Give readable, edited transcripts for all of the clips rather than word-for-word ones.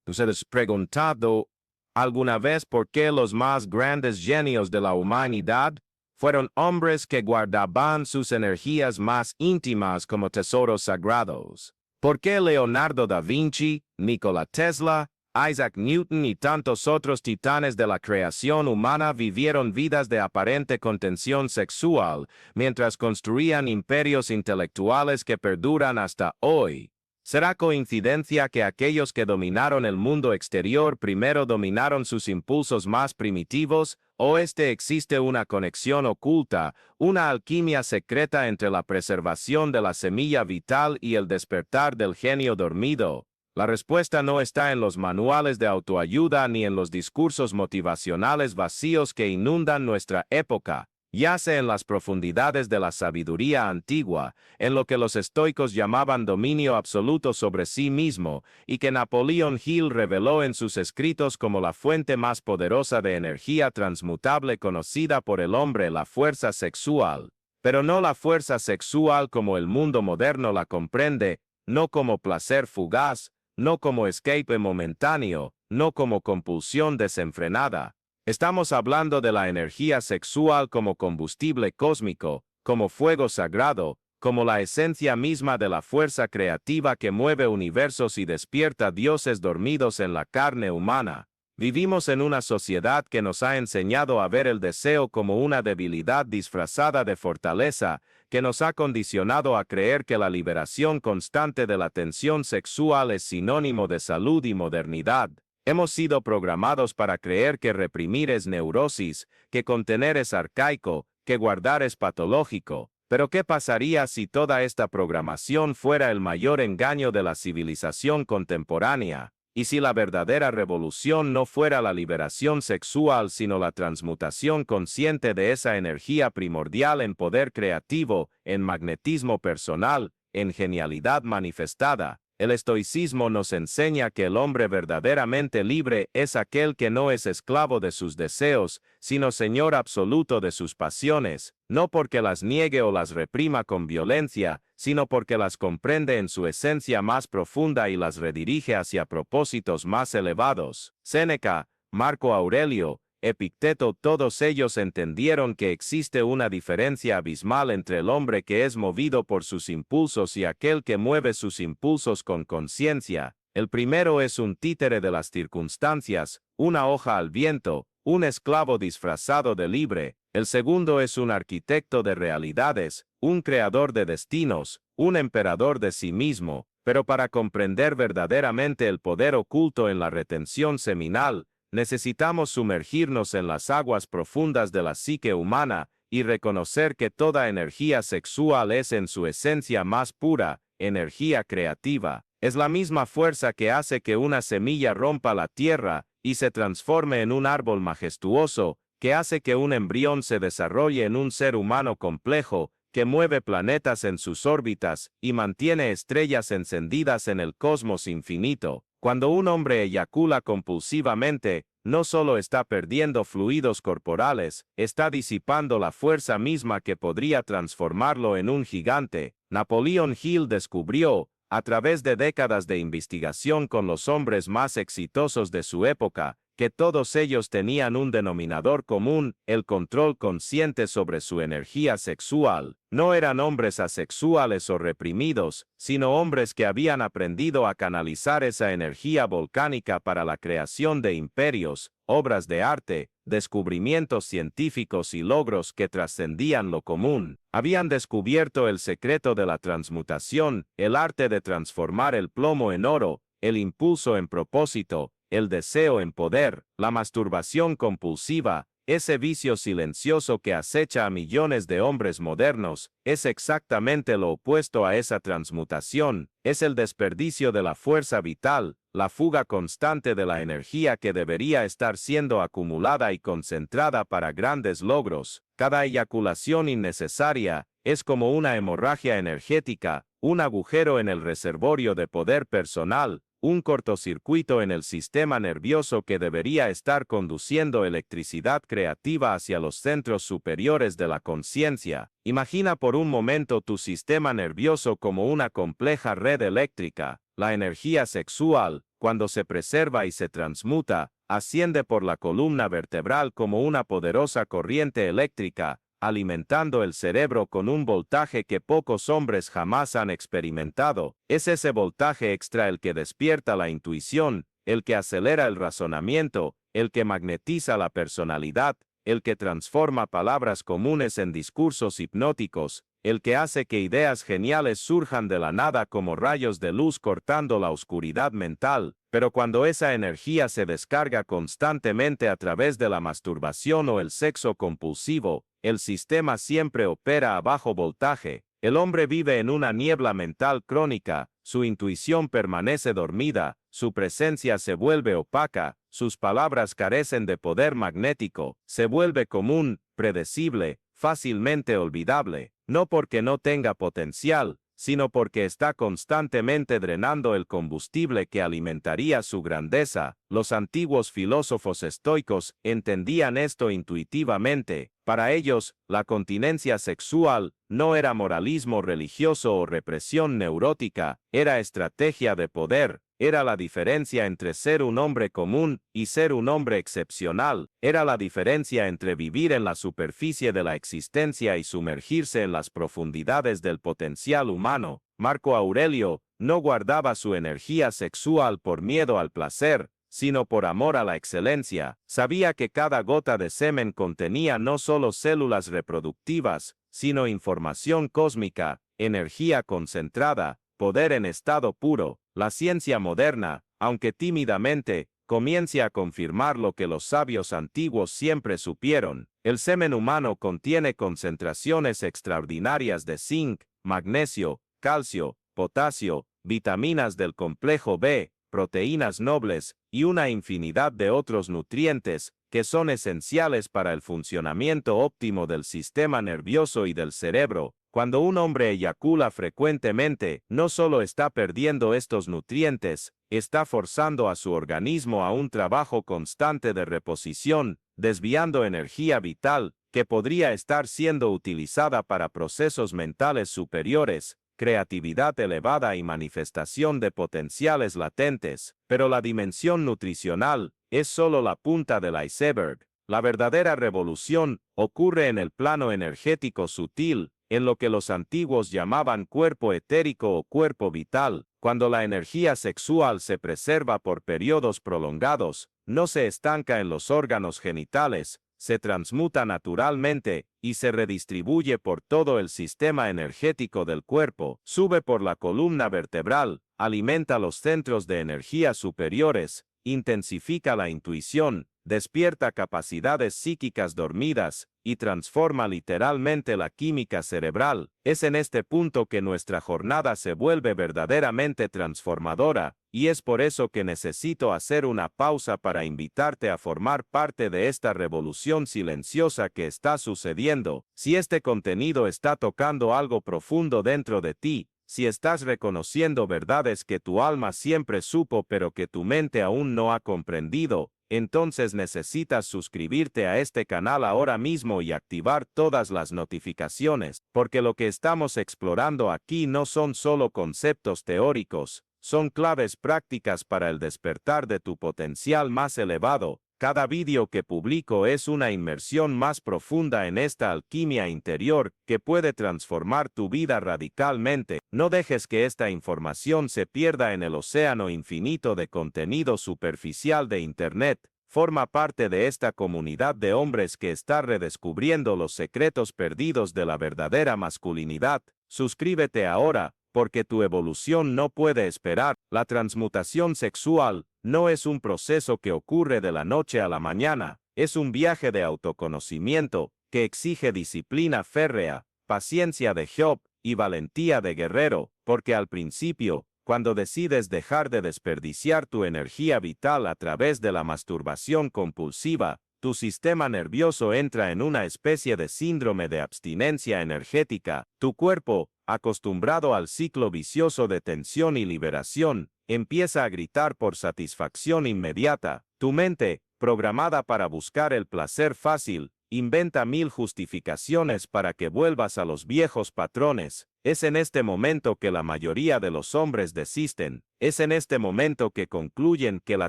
¿Tú se has preguntado alguna vez por qué los más grandes genios de la humanidad fueron hombres que guardaban sus energías más íntimas como tesoros sagrados? ¿Por qué Leonardo da Vinci, Nikola Tesla, Isaac Newton y tantos otros titanes de la creación humana vivieron vidas de aparente contención sexual mientras construían imperios intelectuales que perduran hasta hoy? ¿Será coincidencia que aquellos que dominaron el mundo exterior primero dominaron sus impulsos más primitivos, o existe una conexión oculta, una alquimia secreta entre la preservación de la semilla vital y el despertar del genio dormido? La respuesta no está en los manuales de autoayuda ni en los discursos motivacionales vacíos que inundan nuestra época. Yace en las profundidades de la sabiduría antigua, en lo que los estoicos llamaban dominio absoluto sobre sí mismo, y que Napoleon Hill reveló en sus escritos como la fuente más poderosa de energía transmutable conocida por el hombre, la fuerza sexual. Pero no la fuerza sexual como el mundo moderno la comprende, no como placer fugaz, no como escape momentáneo, no como compulsión desenfrenada. Estamos hablando de la energía sexual como combustible cósmico, como fuego sagrado, como la esencia misma de la fuerza creativa que mueve universos y despierta dioses dormidos en la carne humana. Vivimos en una sociedad que nos ha enseñado a ver el deseo como una debilidad disfrazada de fortaleza, que nos ha condicionado a creer que la liberación constante de la tensión sexual es sinónimo de salud y modernidad. Hemos sido programados para creer que reprimir es neurosis, que contener es arcaico, que guardar es patológico. Pero ¿qué pasaría si toda esta programación fuera el mayor engaño de la civilización contemporánea? Y si la verdadera revolución no fuera la liberación sexual, sino la transmutación consciente de esa energía primordial en poder creativo, en magnetismo personal, en genialidad manifestada. El estoicismo nos enseña que el hombre verdaderamente libre es aquel que no es esclavo de sus deseos, sino señor absoluto de sus pasiones, no porque las niegue o las reprima con violencia, sino porque las comprende en su esencia más profunda y las redirige hacia propósitos más elevados. Séneca, Marco Aurelio, Epicteto, todos ellos entendieron que existe una diferencia abismal entre el hombre que es movido por sus impulsos y aquel que mueve sus impulsos con conciencia. El primero es un títere de las circunstancias, una hoja al viento, un esclavo disfrazado de libre. El segundo es un arquitecto de realidades, un creador de destinos, un emperador de sí mismo. Pero para comprender verdaderamente el poder oculto en la retención seminal, necesitamos sumergirnos en las aguas profundas de la psique humana y reconocer que toda energía sexual es en su esencia más pura, energía creativa. Es la misma fuerza que hace que una semilla rompa la tierra y se transforme en un árbol majestuoso, que hace que un embrión se desarrolle en un ser humano complejo, que mueve planetas en sus órbitas y mantiene estrellas encendidas en el cosmos infinito. Cuando un hombre eyacula compulsivamente, no solo está perdiendo fluidos corporales, está disipando la fuerza misma que podría transformarlo en un gigante. Napoleon Hill descubrió, a través de décadas de investigación con los hombres más exitosos de su época, que todos ellos tenían un denominador común, el control consciente sobre su energía sexual. No eran hombres asexuales o reprimidos, sino hombres que habían aprendido a canalizar esa energía volcánica para la creación de imperios, obras de arte, descubrimientos científicos y logros que trascendían lo común. Habían descubierto el secreto de la transmutación, el arte de transformar el plomo en oro, el impulso en propósito, el deseo en poder, la masturbación compulsiva, ese vicio silencioso que acecha a millones de hombres modernos, es exactamente lo opuesto a esa transmutación, es el desperdicio de la fuerza vital, la fuga constante de la energía que debería estar siendo acumulada y concentrada para grandes logros. Cada eyaculación innecesaria es como una hemorragia energética, un agujero en el reservorio de poder personal, un cortocircuito en el sistema nervioso que debería estar conduciendo electricidad creativa hacia los centros superiores de la conciencia. Imagina por un momento tu sistema nervioso como una compleja red eléctrica. La energía sexual, cuando se preserva y se transmuta, asciende por la columna vertebral como una poderosa corriente eléctrica, alimentando el cerebro con un voltaje que pocos hombres jamás han experimentado. Es ese voltaje extra el que despierta la intuición, el que acelera el razonamiento, el que magnetiza la personalidad, el que transforma palabras comunes en discursos hipnóticos, el que hace que ideas geniales surjan de la nada como rayos de luz cortando la oscuridad mental. Pero cuando esa energía se descarga constantemente a través de la masturbación o el sexo compulsivo, el sistema siempre opera a bajo voltaje. El hombre vive en una niebla mental crónica, su intuición permanece dormida, su presencia se vuelve opaca, sus palabras carecen de poder magnético, se vuelve común, predecible, fácilmente olvidable, no porque no tenga potencial, sino porque está constantemente drenando el combustible que alimentaría su grandeza. Los antiguos filósofos estoicos entendían esto intuitivamente. Para ellos, la continencia sexual no era moralismo religioso o represión neurótica, era estrategia de poder. Era la diferencia entre ser un hombre común y ser un hombre excepcional. Era la diferencia entre vivir en la superficie de la existencia y sumergirse en las profundidades del potencial humano. Marco Aurelio no guardaba su energía sexual por miedo al placer, sino por amor a la excelencia. Sabía que cada gota de semen contenía no solo células reproductivas, sino información cósmica, energía concentrada, poder en estado puro. La ciencia moderna, aunque tímidamente, comienza a confirmar lo que los sabios antiguos siempre supieron. El semen humano contiene concentraciones extraordinarias de zinc, magnesio, calcio, potasio, vitaminas del complejo B, proteínas nobles, y una infinidad de otros nutrientes, que son esenciales para el funcionamiento óptimo del sistema nervioso y del cerebro. Cuando un hombre eyacula frecuentemente, no solo está perdiendo estos nutrientes, está forzando a su organismo a un trabajo constante de reposición, desviando energía vital, que podría estar siendo utilizada para procesos mentales superiores, creatividad elevada y manifestación de potenciales latentes. Pero la dimensión nutricional es solo la punta del iceberg. La verdadera revolución ocurre en el plano energético sutil, en lo que los antiguos llamaban cuerpo etérico o cuerpo vital. Cuando la energía sexual se preserva por periodos prolongados, no se estanca en los órganos genitales, se transmuta naturalmente y se redistribuye por todo el sistema energético del cuerpo, sube por la columna vertebral, alimenta los centros de energía superiores, intensifica la intuición, despierta capacidades psíquicas dormidas y transforma literalmente la química cerebral. Es en este punto que nuestra jornada se vuelve verdaderamente transformadora, y es por eso que necesito hacer una pausa para invitarte a formar parte de esta revolución silenciosa que está sucediendo. Si este contenido está tocando algo profundo dentro de ti, si estás reconociendo verdades que tu alma siempre supo pero que tu mente aún no ha comprendido, entonces necesitas suscribirte a este canal ahora mismo y activar todas las notificaciones, porque lo que estamos explorando aquí no son solo conceptos teóricos, son claves prácticas para el despertar de tu potencial más elevado. Cada vídeo que publico es una inmersión más profunda en esta alquimia interior que puede transformar tu vida radicalmente. No dejes que esta información se pierda en el océano infinito de contenido superficial de Internet. Forma parte de esta comunidad de hombres que está redescubriendo los secretos perdidos de la verdadera masculinidad. Suscríbete ahora, porque tu evolución no puede esperar. La transmutación sexual no es un proceso que ocurre de la noche a la mañana, es un viaje de autoconocimiento que exige disciplina férrea, paciencia de Job y valentía de guerrero, porque al principio, cuando decides dejar de desperdiciar tu energía vital a través de la masturbación compulsiva, tu sistema nervioso entra en una especie de síndrome de abstinencia energética. Tu cuerpo, acostumbrado al ciclo vicioso de tensión y liberación, empieza a gritar por satisfacción inmediata. Tu mente, programada para buscar el placer fácil, inventa 1000 justificaciones para que vuelvas a los viejos patrones. Es en este momento que la mayoría de los hombres desisten. Es en este momento que concluyen que la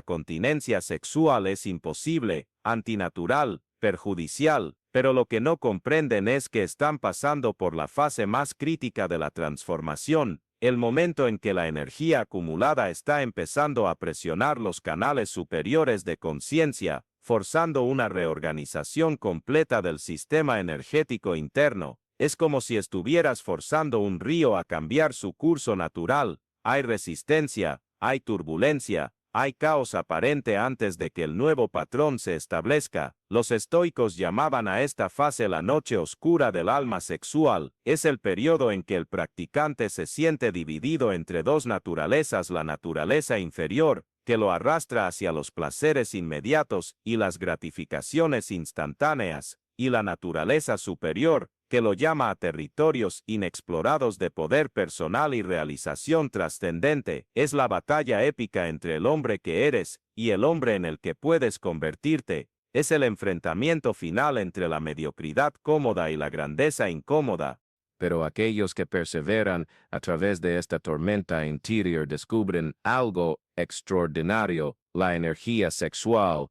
continencia sexual es imposible, antinatural, perjudicial, pero lo que no comprenden es que están pasando por la fase más crítica de la transformación, el momento en que la energía acumulada está empezando a presionar los canales superiores de conciencia, forzando una reorganización completa del sistema energético interno. Es como si estuvieras forzando un río a cambiar su curso natural. Hay resistencia, hay turbulencia, hay caos aparente antes de que el nuevo patrón se establezca. Los estoicos llamaban a esta fase la noche oscura del alma sexual. Es el periodo en que el practicante se siente dividido entre dos naturalezas: la naturaleza inferior, que lo arrastra hacia los placeres inmediatos y las gratificaciones instantáneas, y la naturaleza superior, que lo llama a territorios inexplorados de poder personal y realización trascendente. Es la batalla épica entre el hombre que eres y el hombre en el que puedes convertirte. Es el enfrentamiento final entre la mediocridad cómoda y la grandeza incómoda. Pero aquellos que perseveran a través de esta tormenta interior descubren algo extraordinario: la energía sexual,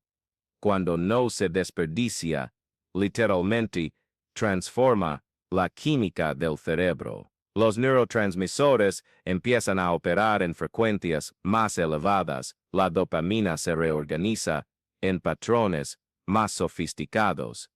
cuando no se desperdicia, literalmente, transforma la química del cerebro. Los neurotransmisores empiezan a operar en frecuencias más elevadas, la dopamina se reorganiza en patrones más sofisticados,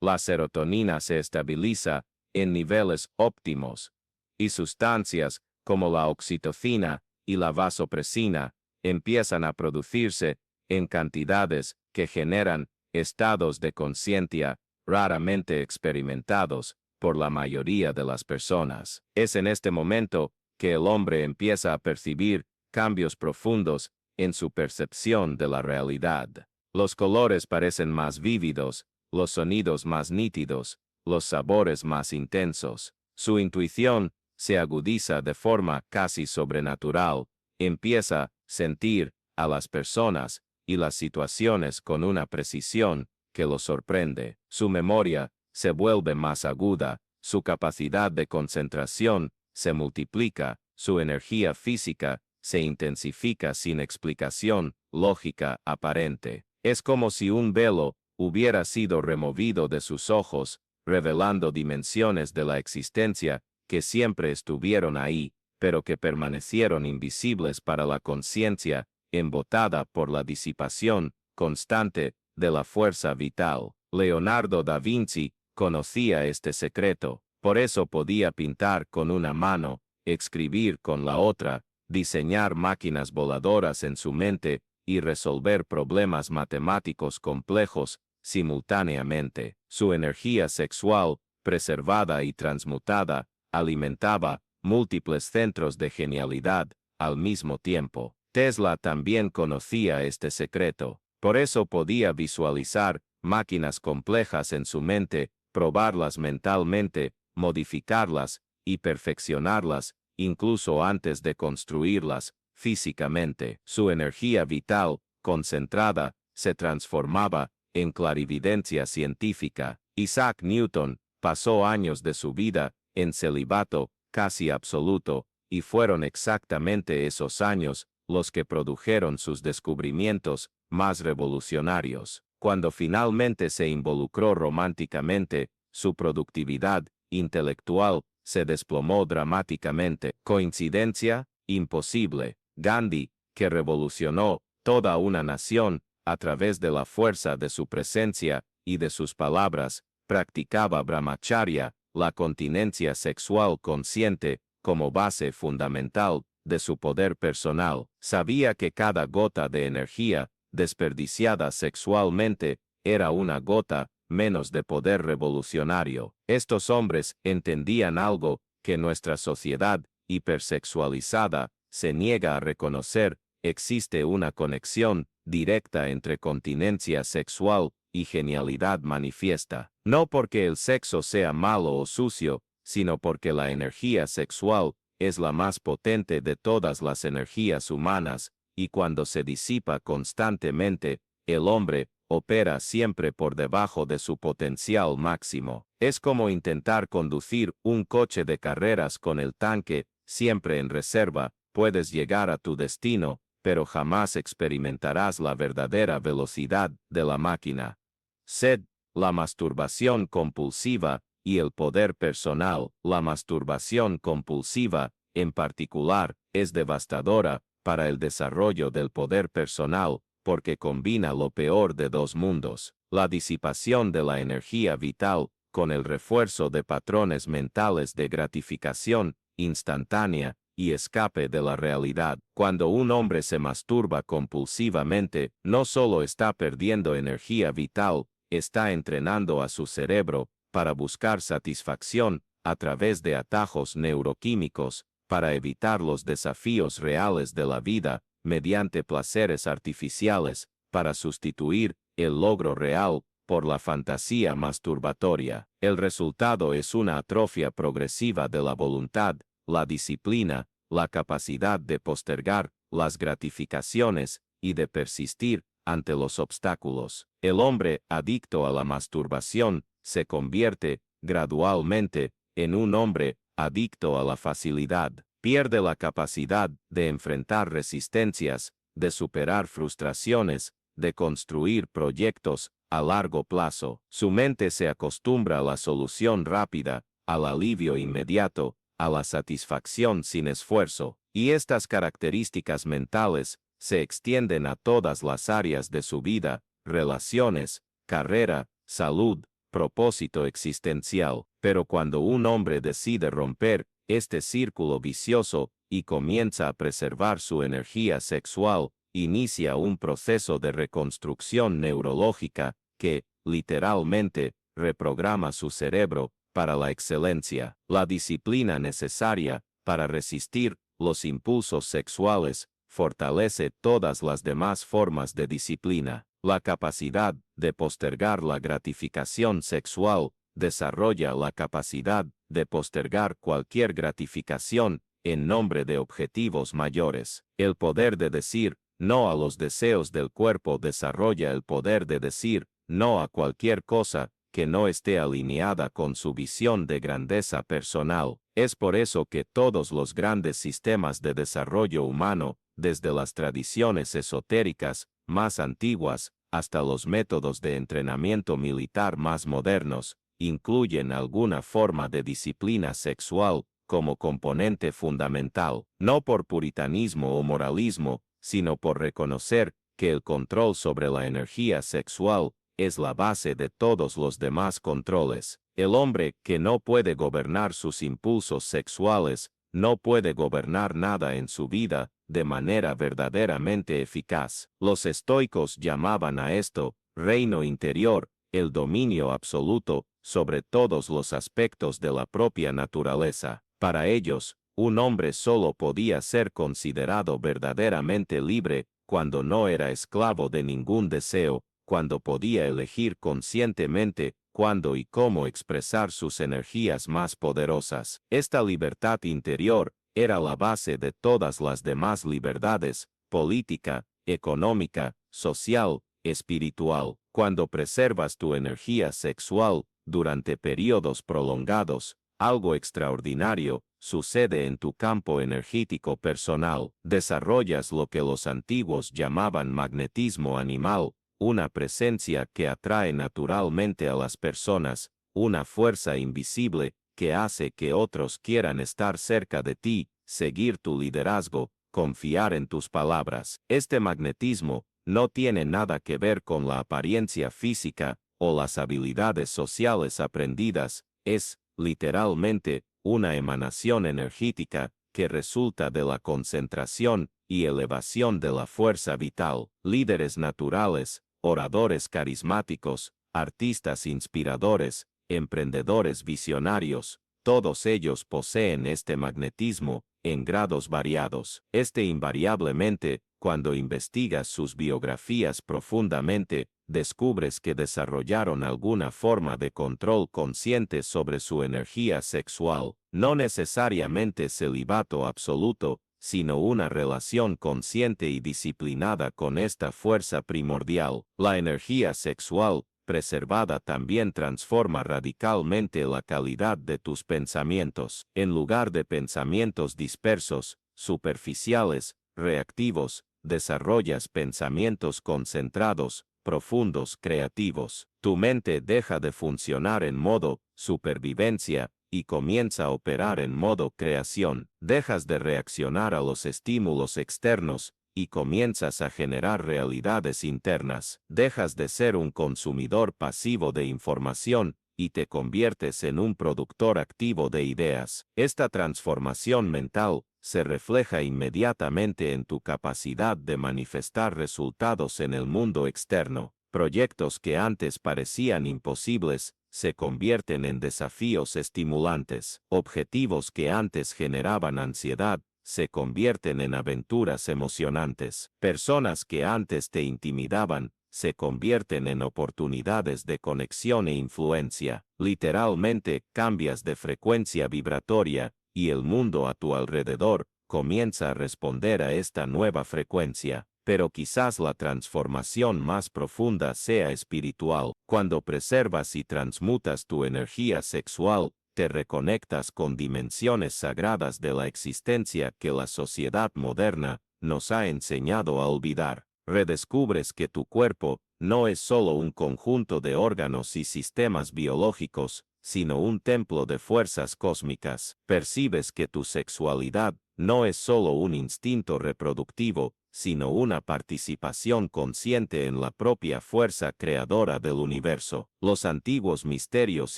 la serotonina se estabiliza en niveles óptimos, y sustancias como la oxitocina y la vasopresina empiezan a producirse en cantidades que generan estados de conciencia raramente experimentados por la mayoría de las personas. Es en este momento que el hombre empieza a percibir cambios profundos en su percepción de la realidad. Los colores parecen más vívidos, los sonidos más nítidos, los sabores más intensos. Su intuición se agudiza de forma casi sobrenatural. Empieza a sentir a las personas y las situaciones con una precisión que lo sorprende. Su memoria se vuelve más aguda, su capacidad de concentración se multiplica, su energía física se intensifica sin explicación lógica aparente. Es como si un velo hubiera sido removido de sus ojos, revelando dimensiones de la existencia que siempre estuvieron ahí, pero que permanecieron invisibles para la conciencia, embotada por la disipación constante de la fuerza vital. Leonardo da Vinci conocía este secreto, por eso podía pintar con una mano, escribir con la otra, diseñar máquinas voladoras en su mente y resolver problemas matemáticos complejos simultáneamente. Su energía sexual, preservada y transmutada, alimentaba múltiples centros de genialidad al mismo tiempo. Tesla también conocía este secreto, por eso podía visualizar máquinas complejas en su mente, probarlas mentalmente, modificarlas y perfeccionarlas, incluso antes de construirlas físicamente. Su energía vital, concentrada, se transformaba en clarividencia científica. Isaac Newton pasó años de su vida en celibato casi absoluto, y fueron exactamente esos años los que produjeron sus descubrimientos más revolucionarios. Cuando finalmente se involucró románticamente, su productividad intelectual se desplomó dramáticamente. ¿Coincidencia? Imposible. Gandhi, que revolucionó toda una nación a través de la fuerza de su presencia y de sus palabras, practicaba brahmacharya, la continencia sexual consciente, como base fundamental de su poder personal. Sabía que cada gota de energía desperdiciada sexualmente era una gota menos de poder revolucionario. Estos hombres entendían algo que nuestra sociedad hipersexualizada se niega a reconocer: existe una conexión directa entre continencia sexual y genialidad manifiesta. No porque el sexo sea malo o sucio, sino porque la energía sexual es la más potente de todas las energías humanas, y cuando se disipa constantemente, el hombre opera siempre por debajo de su potencial máximo. Es como intentar conducir un coche de carreras con el tanque siempre en reserva. Puedes llegar a tu destino, pero jamás experimentarás la verdadera velocidad de la máquina. Sed, la masturbación compulsiva y el poder personal. La masturbación compulsiva, en particular, es devastadora para el desarrollo del poder personal, porque combina lo peor de dos mundos, la disipación de la energía vital, con el refuerzo de patrones mentales de gratificación instantánea y escape de la realidad. Cuando un hombre se masturba compulsivamente, no solo está perdiendo energía vital, está entrenando a su cerebro para buscar satisfacción a través de atajos neuroquímicos, para evitar los desafíos reales de la vida, mediante placeres artificiales, para sustituir el logro real por la fantasía masturbatoria. El resultado es una atrofia progresiva de la voluntad, la disciplina, la capacidad de postergar las gratificaciones y de persistir ante los obstáculos. El hombre adicto a la masturbación se convierte, gradualmente, en un hombre adicto a la facilidad. Pierde la capacidad de enfrentar resistencias, de superar frustraciones, de construir proyectos a largo plazo. Su mente se acostumbra a la solución rápida, al alivio inmediato, a la satisfacción sin esfuerzo, y estas características mentales se extienden a todas las áreas de su vida, relaciones, carrera, salud, propósito existencial. Pero cuando un hombre decide romper este círculo vicioso y comienza a preservar su energía sexual, inicia un proceso de reconstrucción neurológica que, literalmente, reprograma su cerebro para la excelencia. La disciplina necesaria para resistir los impulsos sexuales fortalece todas las demás formas de disciplina. La capacidad de postergar la gratificación sexual desarrolla la capacidad de postergar cualquier gratificación en nombre de objetivos mayores. El poder de decir no a los deseos del cuerpo desarrolla el poder de decir no a cualquier cosa que no esté alineada con su visión de grandeza personal. Es por eso que todos los grandes sistemas de desarrollo humano, desde las tradiciones esotéricas más antiguas hasta los métodos de entrenamiento militar más modernos, incluyen alguna forma de disciplina sexual como componente fundamental, no por puritanismo o moralismo, sino por reconocer que el control sobre la energía sexual es la base de todos los demás controles. El hombre que no puede gobernar sus impulsos sexuales, no puede gobernar nada en su vida de manera verdaderamente eficaz. Los estoicos llamaban a esto reino interior, el dominio absoluto sobre todos los aspectos de la propia naturaleza. Para ellos, un hombre solo podía ser considerado verdaderamente libre cuando no era esclavo de ningún deseo, cuando podía elegir conscientemente cuándo y cómo expresar sus energías más poderosas. Esta libertad interior era la base de todas las demás libertades, política, económica, social, espiritual. Cuando preservas tu energía sexual durante periodos prolongados, algo extraordinario sucede en tu campo energético personal. Desarrollas lo que los antiguos llamaban magnetismo animal, una presencia que atrae naturalmente a las personas, una fuerza invisible que hace que otros quieran estar cerca de ti, seguir tu liderazgo, confiar en tus palabras. Este magnetismo no tiene nada que ver con la apariencia física o las habilidades sociales aprendidas, es, literalmente, una emanación energética que resulta de la concentración y elevación de la fuerza vital. Líderes naturales, oradores carismáticos, artistas inspiradores, emprendedores visionarios, todos ellos poseen este magnetismo en grados variados. Invariablemente, cuando investigas sus biografías profundamente, descubres que desarrollaron alguna forma de control consciente sobre su energía sexual, no necesariamente celibato absoluto, sino una relación consciente y disciplinada con esta fuerza primordial. La energía sexual, preservada, también transforma radicalmente la calidad de tus pensamientos. En lugar de pensamientos dispersos, superficiales, reactivos, desarrollas pensamientos concentrados, profundos, creativos. Tu mente deja de funcionar en modo supervivencia y comienza a operar en modo creación. Dejas de reaccionar a los estímulos externos y comienzas a generar realidades internas. Dejas de ser un consumidor pasivo de información y te conviertes en un productor activo de ideas. Esta transformación mental se refleja inmediatamente en tu capacidad de manifestar resultados en el mundo externo. Proyectos que antes parecían imposibles se convierten en desafíos estimulantes. Objetivos que antes generaban ansiedad se convierten en aventuras emocionantes. Personas que antes te intimidaban se convierten en oportunidades de conexión e influencia. Literalmente cambias de frecuencia vibratoria y el mundo a tu alrededor comienza a responder a esta nueva frecuencia. Pero quizás la transformación más profunda sea espiritual. Cuando preservas y transmutas tu energía sexual, te reconectas con dimensiones sagradas de la existencia que la sociedad moderna nos ha enseñado a olvidar. Redescubres que tu cuerpo no es solo un conjunto de órganos y sistemas biológicos, sino un templo de fuerzas cósmicas. Percibes que tu sexualidad no es solo un instinto reproductivo, sino una participación consciente en la propia fuerza creadora del universo. Los antiguos misterios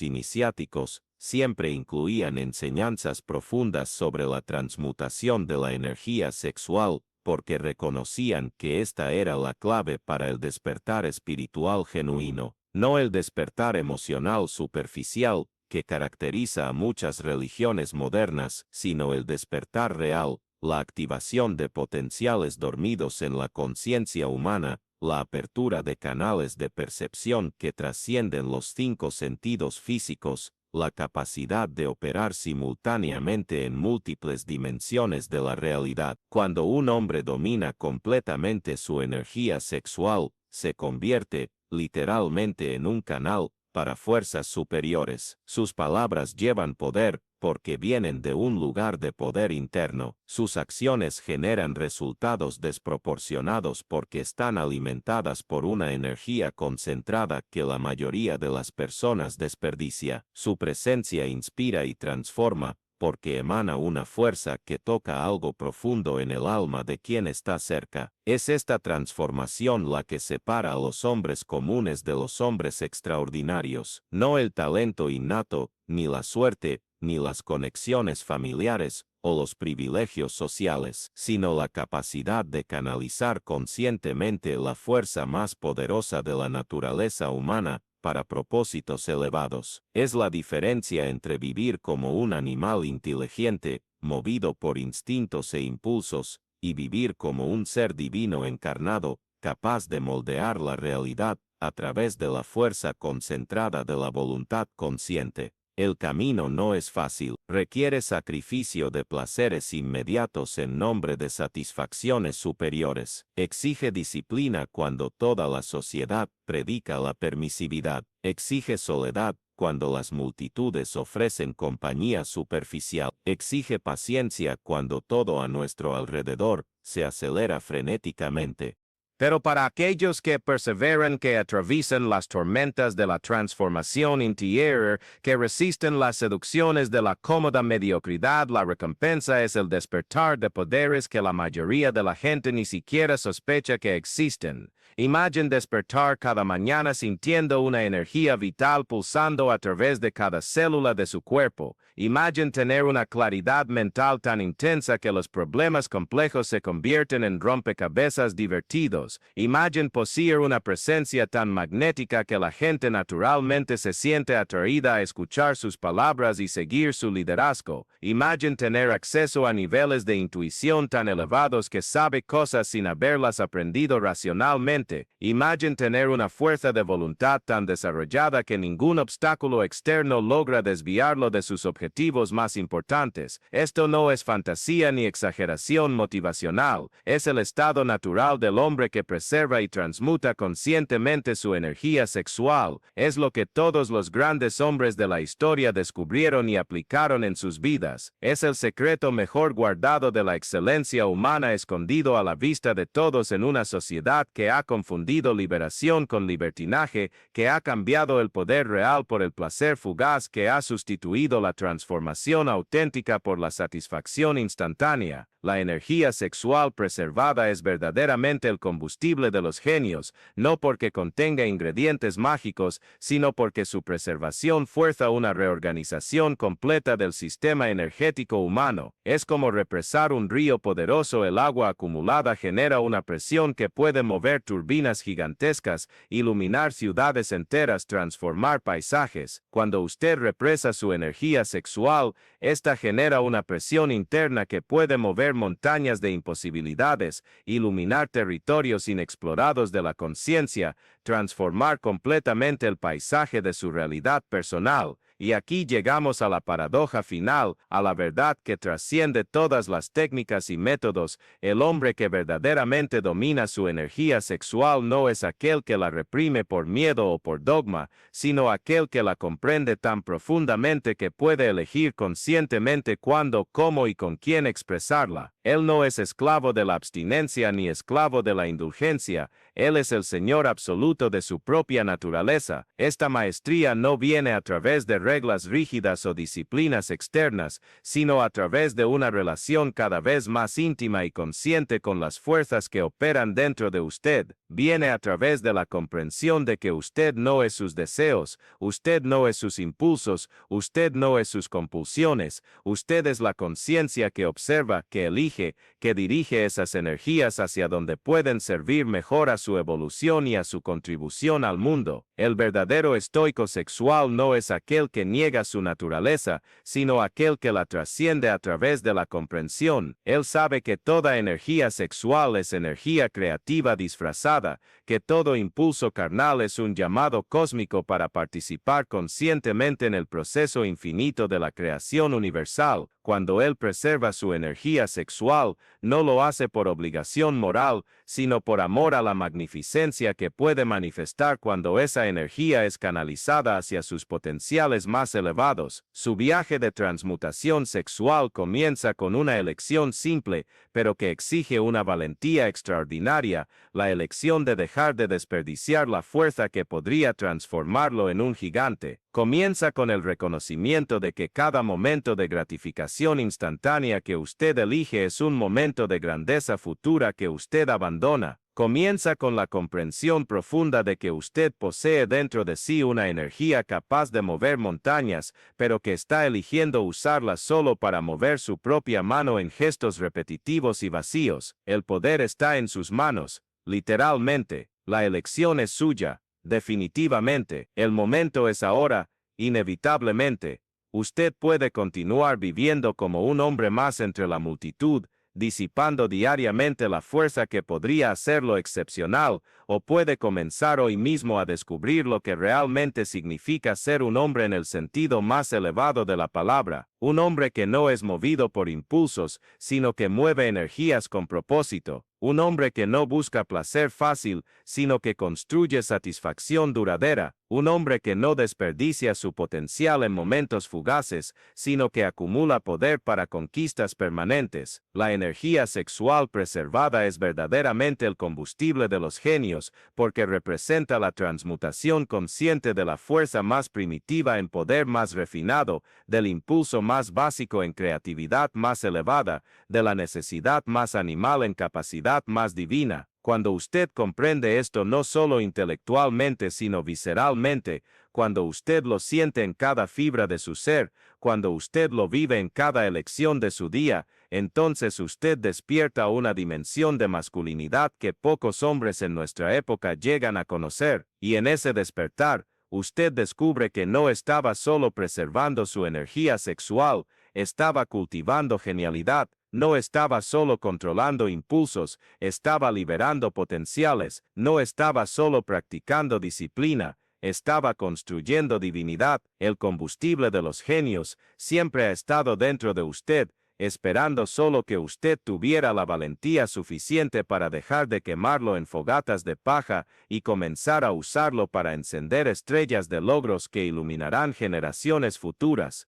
iniciáticos siempre incluían enseñanzas profundas sobre la transmutación de la energía sexual, porque reconocían que esta era la clave para el despertar espiritual genuino, no el despertar emocional superficial que caracteriza a muchas religiones modernas, sino el despertar real, la activación de potenciales dormidos en la conciencia humana, la apertura de canales de percepción que trascienden los 5 sentidos físicos, la capacidad de operar simultáneamente en múltiples dimensiones de la realidad. Cuando un hombre domina completamente su energía sexual, se convierte, literalmente, en un canal para fuerzas superiores. Sus palabras llevan poder, porque vienen de un lugar de poder interno. Sus acciones generan resultados desproporcionados porque están alimentadas por una energía concentrada que la mayoría de las personas desperdicia. Su presencia inspira y transforma, porque emana una fuerza que toca algo profundo en el alma de quien está cerca. Es esta transformación la que separa a los hombres comunes de los hombres extraordinarios. No el talento innato, ni la suerte, ni las conexiones familiares o los privilegios sociales, sino la capacidad de canalizar conscientemente la fuerza más poderosa de la naturaleza humana para propósitos elevados. Es la diferencia entre vivir como un animal inteligente, movido por instintos e impulsos, y vivir como un ser divino encarnado, capaz de moldear la realidad a través de la fuerza concentrada de la voluntad consciente. El camino no es fácil, requiere sacrificio de placeres inmediatos en nombre de satisfacciones superiores. Exige disciplina cuando toda la sociedad predica la permisividad. Exige soledad cuando las multitudes ofrecen compañía superficial. Exige paciencia cuando todo a nuestro alrededor se acelera frenéticamente. Pero para aquellos que perseveran, que atraviesan las tormentas de la transformación interior, que resisten las seducciones de la cómoda mediocridad, la recompensa es el despertar de poderes que la mayoría de la gente ni siquiera sospecha que existen. Imaginen despertar cada mañana sintiendo una energía vital pulsando a través de cada célula de su cuerpo. Imaginen tener una claridad mental tan intensa que los problemas complejos se convierten en rompecabezas divertidos. Imaginen poseer una presencia tan magnética que la gente naturalmente se siente atraída a escuchar sus palabras y seguir su liderazgo. Imaginen tener acceso a niveles de intuición tan elevados que sabe cosas sin haberlas aprendido racionalmente mente. Imagine tener una fuerza de voluntad tan desarrollada que ningún obstáculo externo logra desviarlo de sus objetivos más importantes. Esto no es fantasía ni exageración motivacional, es el estado natural del hombre que preserva y transmuta conscientemente su energía sexual. Es lo que todos los grandes hombres de la historia descubrieron y aplicaron en sus vidas. Es el secreto mejor guardado de la excelencia humana escondido a la vista de todos en una sociedad que ha confundido liberación con libertinaje, que ha cambiado el poder real por el placer fugaz, que ha sustituido la transformación auténtica por la satisfacción instantánea. La energía sexual preservada es verdaderamente el combustible de los genios, no porque contenga ingredientes mágicos, sino porque su preservación fuerza una reorganización completa del sistema energético humano. Es como represar un río poderoso. El agua acumulada genera una presión que puede mover turbinas gigantescas, iluminar ciudades enteras, transformar paisajes. Cuando usted represa su energía sexual, esta genera una presión interna que puede mover montañas de imposibilidades, iluminar territorios inexplorados de la conciencia, transformar completamente el paisaje de su realidad personal. Y aquí llegamos a la paradoja final, a la verdad que trasciende todas las técnicas y métodos. El hombre que verdaderamente domina su energía sexual no es aquel que la reprime por miedo o por dogma, sino aquel que la comprende tan profundamente que puede elegir conscientemente cuándo, cómo y con quién expresarla. Él no es esclavo de la abstinencia ni esclavo de la indulgencia. Él es el Señor absoluto de su propia naturaleza. Esta maestría no viene a través de reglas rígidas o disciplinas externas, sino a través de una relación cada vez más íntima y consciente con las fuerzas que operan dentro de usted. Viene a través de la comprensión de que usted no es sus deseos, usted no es sus impulsos, usted no es sus compulsiones, usted es la conciencia que observa, que elige, que dirige esas energías hacia donde pueden servir mejor a su evolución y a su contribución al mundo. El verdadero estoico sexual no es aquel que niega su naturaleza, sino aquel que la trasciende a través de la comprensión. Él sabe que toda energía sexual es energía creativa disfrazada, que todo impulso carnal es un llamado cósmico para participar conscientemente en el proceso infinito de la creación universal. Cuando él preserva su energía sexual, no lo hace por obligación moral, sino por amor a la magnificencia que puede manifestar cuando esa energía es canalizada hacia sus potenciales más elevados. Su viaje de transmutación sexual comienza con una elección simple, pero que exige una valentía extraordinaria, la elección de dejar de desperdiciar la fuerza que podría transformarlo en un gigante. Comienza con el reconocimiento de que cada momento de gratificación instantánea que usted elige es un momento de grandeza futura que usted abandona. Comienza con la comprensión profunda de que usted posee dentro de sí una energía capaz de mover montañas, pero que está eligiendo usarla solo para mover su propia mano en gestos repetitivos y vacíos. El poder está en sus manos, literalmente. La elección es suya. Definitivamente, el momento es ahora, inevitablemente. Usted puede continuar viviendo como un hombre más entre la multitud, disipando diariamente la fuerza que podría hacerlo excepcional, o puede comenzar hoy mismo a descubrir lo que realmente significa ser un hombre en el sentido más elevado de la palabra, un hombre que no es movido por impulsos, sino que mueve energías con propósito. Un hombre que no busca placer fácil, sino que construye satisfacción duradera. Un hombre que no desperdicia su potencial en momentos fugaces, sino que acumula poder para conquistas permanentes. La energía sexual preservada es verdaderamente el combustible de los genios, porque representa la transmutación consciente de la fuerza más primitiva en poder más refinado, del impulso más básico en creatividad más elevada, de la necesidad más animal en capacidad más divina. Cuando usted comprende esto no solo intelectualmente sino visceralmente, cuando usted lo siente en cada fibra de su ser, cuando usted lo vive en cada elección de su día, entonces usted despierta una dimensión de masculinidad que pocos hombres en nuestra época llegan a conocer, y en ese despertar, usted descubre que no estaba solo preservando su energía sexual, estaba cultivando genialidad, No estaba solo controlando impulsos, estaba liberando potenciales, no estaba solo practicando disciplina, estaba construyendo divinidad. El combustible de los genios siempre ha estado dentro de usted, esperando solo que usted tuviera la valentía suficiente para dejar de quemarlo en fogatas de paja y comenzar a usarlo para encender estrellas de logros que iluminarán generaciones futuras.